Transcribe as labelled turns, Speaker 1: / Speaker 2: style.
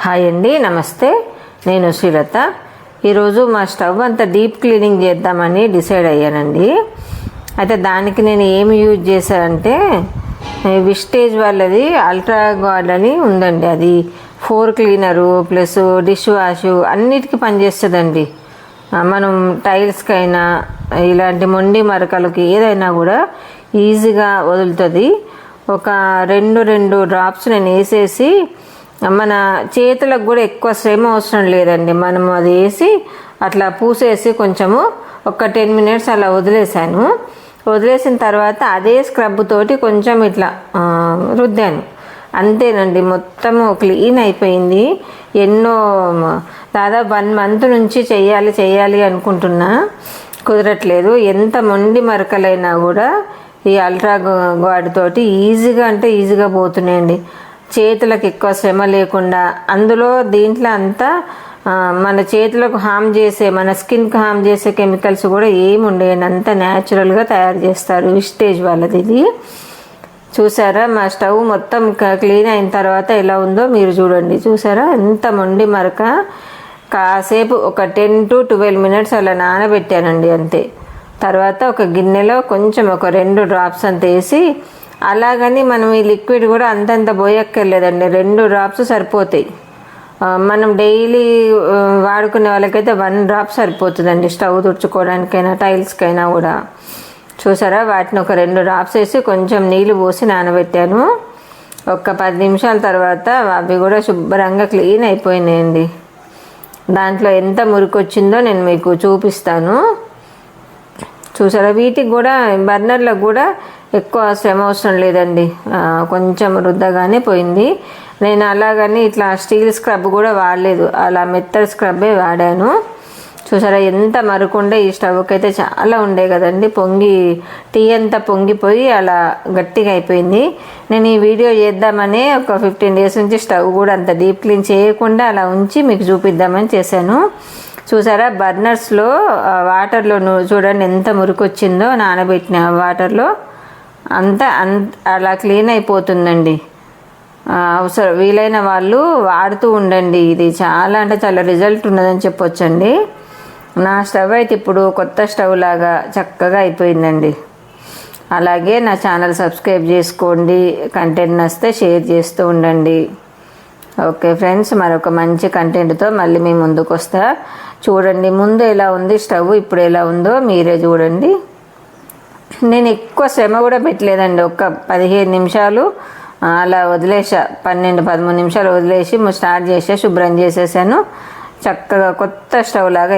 Speaker 1: Hi అండి, నమస్తే. నేను శ్రీలత. ఈరోజు మా స్టవ్ అంతా డీప్ క్లీనింగ్ చేద్దామని డిసైడ్ అయ్యానండి. అయితే దానికి నేను ఏమి యూజ్ చేశానంటే విస్టేజ్ వాళ్ళది అల్ట్రా గార్డ్ అని ఉందండి. అది 4 క్లీనరు ప్లస్ డిష్ వాష్ అన్నిటికీ పనిచేస్తుందండి. మనం టైల్స్కైనా ఇలాంటి మొండి మరకలకి ఏదైనా కూడా ఈజీగా వదులుతుంది. ఒక రెండు డ్రాప్స్ నేను వేసేసి మన చేతులకు కూడా ఎక్కువ శ్రమ అవసరం లేదండి. మనం అది వేసి అట్లా పూసేసి కొంచెము ఒక 10 మినిట్స్ అలా వదిలేసాను. వదిలేసిన తర్వాత అదే స్క్రబ్ తోటి కొంచెం ఇట్లా రుద్దాను. అంతేనండి, మొత్తము క్లీన్ అయిపోయింది. దాదాపు 1 మంత్ నుంచి చెయ్యాలి అనుకుంటున్నా, కుదరట్లేదు. ఎంత మొండి మరకలైనా కూడా ఈ అల్ట్రా గార్డ్ తోటి ఈజీగా పోతున్నాయండి. చేతులకు ఎక్కువ శ్రమ లేకుండా, దీంట్లో అంతా మన చేతులకు హామ్ చేసే, మన స్కిన్కి హామ్ చేసే కెమికల్స్ కూడా ఏమి ఉండేయండి. అంతా న్యాచురల్గా తయారు చేస్తారు విస్టేజ్ వాళ్ళది. ఇది చూసారా, మా స్టవ్ మొత్తం క్లీన్ అయిన తర్వాత ఎలా ఉందో మీరు చూడండి. చూసారా ఎంత మొండి మరక. కాసేపు ఒక 10 to 12 మినిట్స్ అలా నానబెట్టానండి, అంతే. తర్వాత ఒక గిన్నెలో కొంచెం ఒక 2 డ్రాప్స్ అంత వేసి, అలాగని మనం ఈ లిక్విడ్ కూడా అంతంత పోయక్కర్లేదండి. 2 డ్రాప్స్ సరిపోతాయి. మనం డైలీ వాడుకునే వాళ్ళకైతే 1 డ్రాప్ సరిపోతుందండి, స్టవ్ తుడుచుకోవడానికైనా టైల్స్కైనా కూడా. చూసారా, వాటిని ఒక 2 డ్రాప్స్ వేసి కొంచెం నీళ్ళు పోసి నానబెట్టాను. ఒక 10 నిమిషాల తర్వాత అవి కూడా శుభ్రంగా క్లీన్ అయిపోయినాయండి. దాంట్లో ఎంత మురికి వచ్చిందో నేను మీకు చూపిస్తాను. చూసారా, వీటికి కూడా బర్నర్లకు కూడా ఎక్కువ శ్రమ అవసరం లేదండి. కొంచెం రుద్దగానే పోయింది. నేను అలాగని ఇట్లా స్టీల్ స్క్రబ్ కూడా వాడలేదు, అలా మెత్తడి స్క్రబ్బే వాడాను. చూసారా ఎంత మరుకుండే. ఈ స్టవ్కి అయితే చాలా ఉండే కదండి, టీ అంతా పొంగిపోయి అలా గట్టిగా అయిపోయింది. నేను ఈ వీడియో చేద్దామని ఒక 15 డేస్ నుంచి స్టవ్ కూడా అంత డీప్ క్లీన్ చేయకుండా అలా ఉంచి మీకు చూపిద్దామని చేశాను. చూసారా, బర్నర్స్లో వాటర్లో చూడండి ఎంత మురికి వచ్చిందో. నానబెట్టిన వాటర్లో అంతా అలా క్లీన్ అయిపోతుందండి. అవసరం వీలైన వాళ్ళు వాడుతూ ఉండండి. ఇది చాలా రిజల్ట్ ఉన్నదని చెప్పొచ్చండి. నా స్టవ్ అయితే ఇప్పుడు కొత్త స్టవ్ లాగా చక్కగా అయిపోయిందండి. అలాగే నా ఛానల్ సబ్స్క్రైబ్ చేసుకోండి. కంటెంట్ నచ్చితే షేర్ చేస్తూ ఉండండి. ఓకే ఫ్రెండ్స్, మరొక మంచి కంటెంట్తో మళ్ళీ మీ ముందుకు వస్తా. చూడండి ముందు ఎలా ఉంది స్టవ్, ఇప్పుడు ఎలా ఉందో మీరే చూడండి. నేను ఎక్కువ శ్రమ కూడా పెట్టలేదండి. ఒక 15 నిమిషాలు అలా వదిలేసా, 12-13 నిమిషాలు వదిలేసి స్టార్ట్ చేసా, శుభ్రం చేసేసాను. చక్కగా కొత్త స్టవ్ లాగా